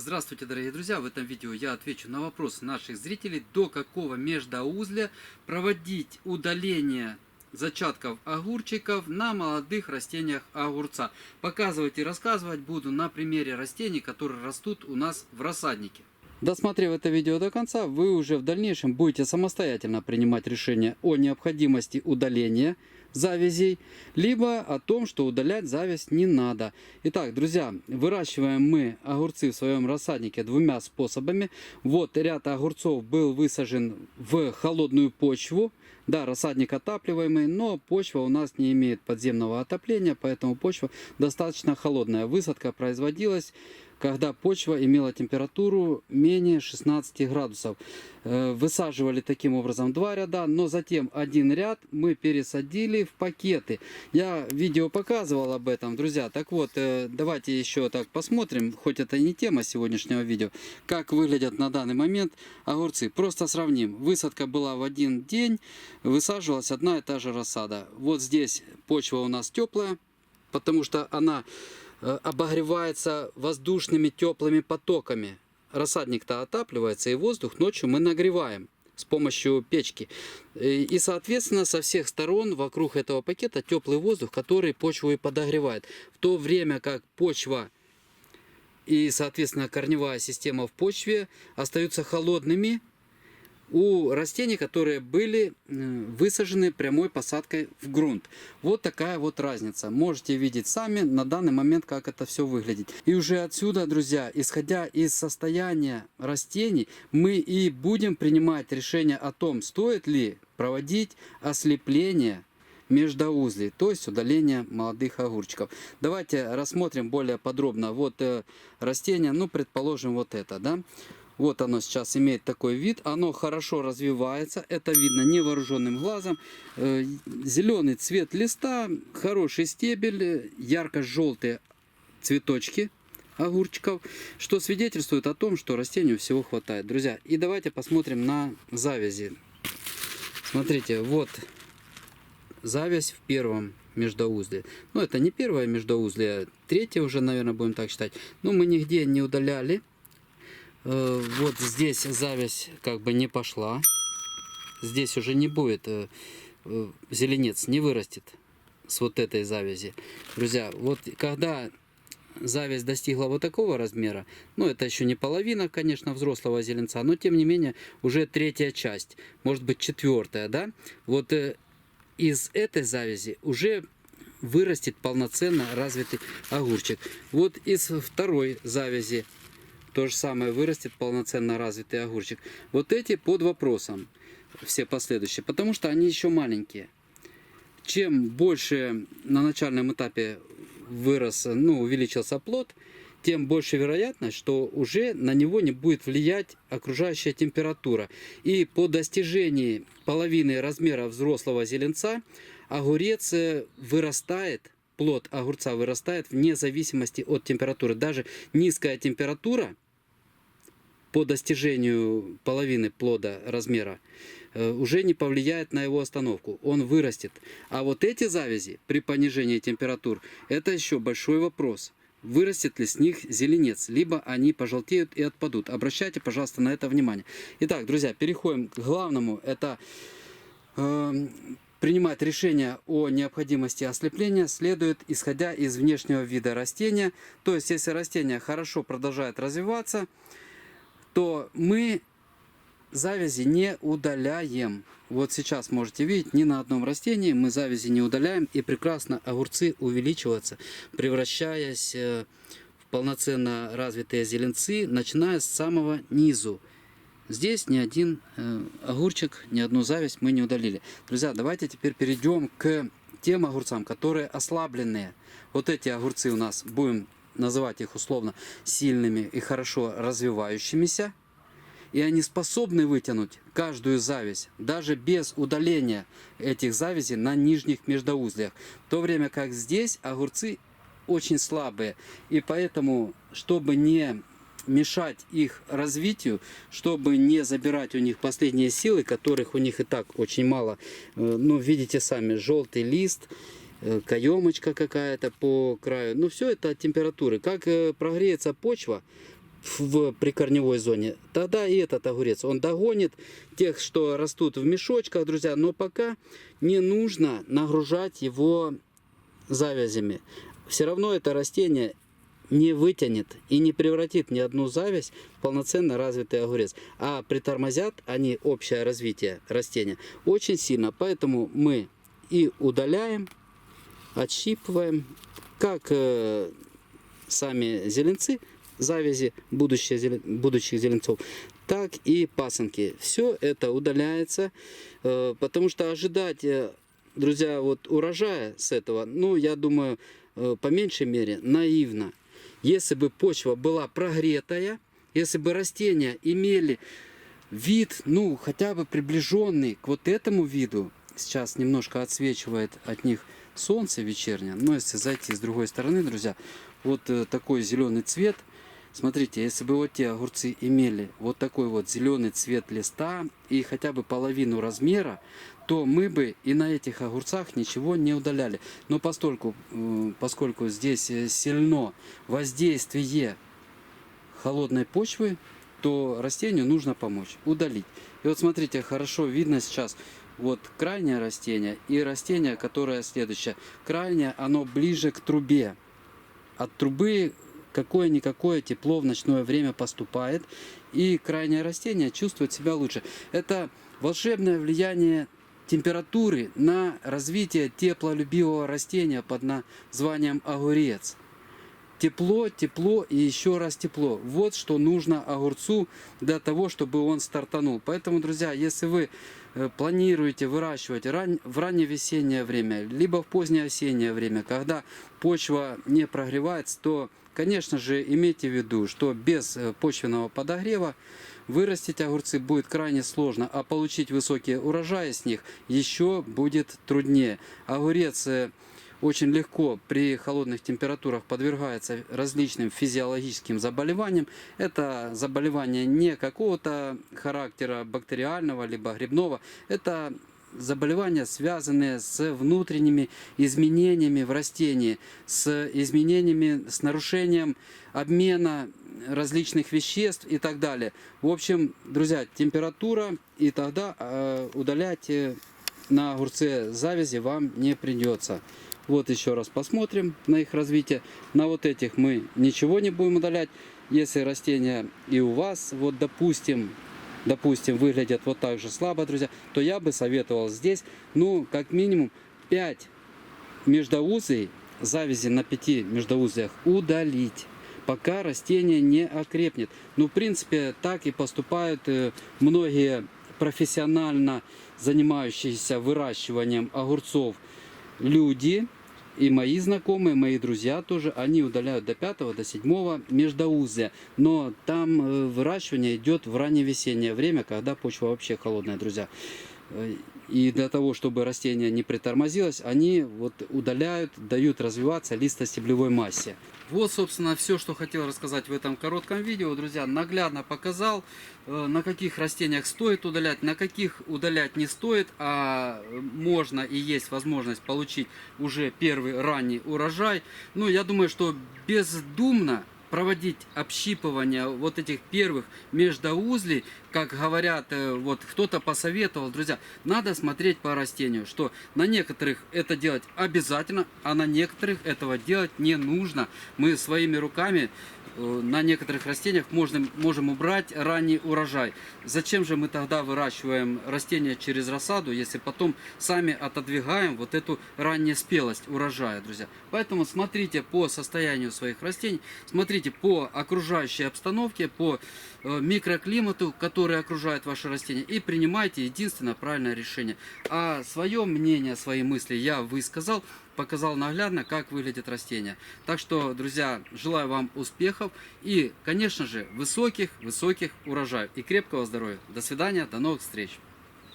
Здравствуйте, дорогие друзья! В этом видео я отвечу на вопрос наших зрителей, до какого междоузля проводить удаление зачатков огурчиков на молодых растениях огурца. Показывать и рассказывать буду на примере растений, которые растут у нас в рассаднике. Досмотрев это видео до конца, вы уже в дальнейшем будете самостоятельно принимать решение о необходимости удаления завязей, либо о том, что удалять завязь не надо. Итак, друзья, выращиваем мы огурцы в своем рассаднике двумя способами. Вот ряд огурцов был высажен в холодную почву. Да, рассадник отапливаемый, но почва у нас не имеет подземного отопления, поэтому почва достаточно холодная. Высадка производилась, когда почва имела температуру менее 16 градусов. Высаживали таким образом два ряда, но затем один ряд мы пересадили в пакеты. Я видео показывал об этом, друзья. Так вот, давайте еще так посмотрим, хоть это и не тема сегодняшнего видео, как выглядят на данный момент огурцы. Просто сравним. Высадка была в один день, высаживалась одна и та же рассада. Вот здесь почва у нас теплая, потому что она обогревается воздушными теплыми потоками. Рассадник-то отапливается, и воздух ночью мы нагреваем с помощью печки. И, соответственно, со всех сторон вокруг этого пакета теплый воздух, который почву и подогревает. В то время как почва и, соответственно, корневая система в почве остаются холодными у растений, которые были высажены прямой посадкой в грунт. Вот такая вот разница. Можете видеть сами на данный момент, как это все выглядит. И уже отсюда, друзья, исходя из состояния растений, мы и будем принимать решение о том, стоит ли проводить ослепление междоузлей, то есть удаление молодых огурчиков. Давайте рассмотрим более подробно. Вот растение, ну, предположим, вот это, да. Вот оно сейчас имеет такой вид, оно хорошо развивается, это видно невооруженным глазом. Зеленый цвет листа, хороший стебель, ярко-желтые цветочки огурчиков, что свидетельствует о том, что растению всего хватает. Друзья, и давайте посмотрим на завязи. Смотрите, вот завязь в первом междоузле. Ну, это не первое междоузле, а третье уже, наверное, будем так считать. Но мы нигде не удаляли. Вот здесь завязь как бы не пошла. Здесь уже не будет, зеленец не вырастет с вот этой завязи. Друзья, вот когда завязь достигла вот такого размера, ну это еще не половина, конечно, взрослого зеленца, но тем не менее уже третья часть, может быть четвертая, да? Вот из этой завязи уже вырастет полноценно развитый огурчик. Вот из второй завязи то же самое вырастет полноценно развитый огурчик. Вот эти под вопросом, все последующие, потому что они еще маленькие. Чем больше на начальном этапе вырос, ну, увеличился плод, тем больше вероятность, что уже на него не будет влиять окружающая температура. И по достижении половины размера взрослого зеленца огурец вырастает, плод огурца вырастает вне зависимости от температуры. Даже низкая температура по достижению половины плода размера уже не повлияет на его остановку. Он вырастет. А вот эти завязи при понижении температур, это еще большой вопрос. Вырастет ли с них зеленец, либо они пожелтеют и отпадут. Обращайте, пожалуйста, на это внимание. Итак, друзья, переходим к главному. Это принимать решение о необходимости ослепления следует, исходя из внешнего вида растения. То есть, если растение хорошо продолжает развиваться, то мы завязи не удаляем. Вот сейчас можете видеть, ни на одном растении мы завязи не удаляем, и прекрасно огурцы увеличиваются, превращаясь в полноценно развитые зеленцы, начиная с самого низу. Здесь ни один огурчик, ни одну завязь мы не удалили. Друзья, давайте теперь перейдем к тем огурцам, которые ослабленные. Вот эти огурцы у нас, будем называть их условно сильными и хорошо развивающимися. И они способны вытянуть каждую завязь, даже без удаления этих завязей на нижних междоузлях. В то время как здесь огурцы очень слабые. И поэтому, чтобы не мешать их развитию, чтобы не забирать у них последние силы, которых у них и так очень мало. Ну, видите сами, желтый лист, каемочка какая-то по краю. Ну, все это от температуры. Как прогреется почва, в прикорневой зоне, тогда и этот огурец, он догонит тех, что растут в мешочках, друзья, но пока не нужно нагружать его завязями. Все равно это растение не вытянет и не превратит ни одну завязь в полноценно развитый огурец. А притормозят они общее развитие растения очень сильно. Поэтому мы и удаляем, отщипываем, как сами зеленцы, завязи будущих зеленцов, так и пасынки. Все это удаляется, потому что ожидать, друзья, вот урожая с этого, ну, я думаю, по меньшей мере, наивно. Если бы почва была прогретая, если бы растения имели вид, ну, хотя бы приближенный к вот этому виду, сейчас немножко отсвечивает от них солнце вечернее, но если зайти с другой стороны, друзья, вот такой зеленый цвет. Смотрите, если бы вот те огурцы имели вот такой вот зеленый цвет листа и хотя бы половину размера, то мы бы и на этих огурцах ничего не удаляли. Но поскольку здесь сильно воздействие холодной почвы, то растению нужно помочь, удалить. И вот смотрите, хорошо видно сейчас вот крайнее растение и растение, которое следующее. Крайнее, оно ближе к трубе. От трубы какое-никакое тепло в ночное время поступает, и крайнее растение чувствует себя лучше. Это волшебное влияние температуры на развитие теплолюбивого растения под названием огурец. Тепло, тепло и еще раз тепло. Вот что нужно огурцу для того, чтобы он стартанул. Поэтому, друзья, если вы планируете выращивать в ранневесеннее время, либо в позднее осеннее время, когда почва не прогревается, то, конечно же, имейте в виду, что без почвенного подогрева вырастить огурцы будет крайне сложно, а получить высокие урожаи с них еще будет труднее. Огурец очень легко при холодных температурах подвергается различным физиологическим заболеваниям. Это заболевания не какого-то характера бактериального либо грибного. Это заболевания, связанные с внутренними изменениями в растении, с изменениями, с нарушением обмена различных веществ и так далее. В общем, друзья, температура, и тогда удалять на огурце завязи вам не придется. Вот еще раз посмотрим на их развитие. На вот этих мы ничего не будем удалять. Если растения и у вас, вот допустим, выглядят вот так же слабо, друзья, то я бы советовал здесь, ну, как минимум 5 междоузлей, завязи на 5 междоузлях удалить, пока растение не окрепнет. Ну, в принципе, так и поступают многие профессионально занимающиеся выращиванием огурцов люди. И мои знакомые, мои друзья тоже, они удаляют до 5-го, до 7-го междоузлия. Но там выращивание идет в ранневесеннее время, когда почва вообще холодная, друзья. И для того, чтобы растение не притормозилось, они вот удаляют, дают развиваться листостеблевой массе. Вот, собственно, все, что хотел рассказать в этом коротком видео, друзья. Наглядно показал, на каких растениях стоит удалять, на каких удалять не стоит, а можно и есть возможность получить уже первый ранний урожай. Ну, я думаю, что бездумно проводить общипывание вот этих первых междоузлей, как говорят, вот кто-то посоветовал, друзья, надо смотреть по растению, что на некоторых это делать обязательно, а на некоторых этого делать не нужно. Мы своими руками на некоторых растениях можем убрать ранний урожай. Зачем же мы тогда выращиваем растения через рассаду, если потом сами отодвигаем вот эту раннеспелость урожая, друзья? Поэтому смотрите по состоянию своих растений, смотрите по окружающей обстановке, по микроклимату, который окружает ваше растение, и принимайте единственно правильное решение. А свое мнение, свои мысли я высказал, показал наглядно, как выглядит растение. Так что, друзья, желаю вам успехов и, конечно же, высоких урожаев и крепкого здоровья. До свидания, до новых встреч!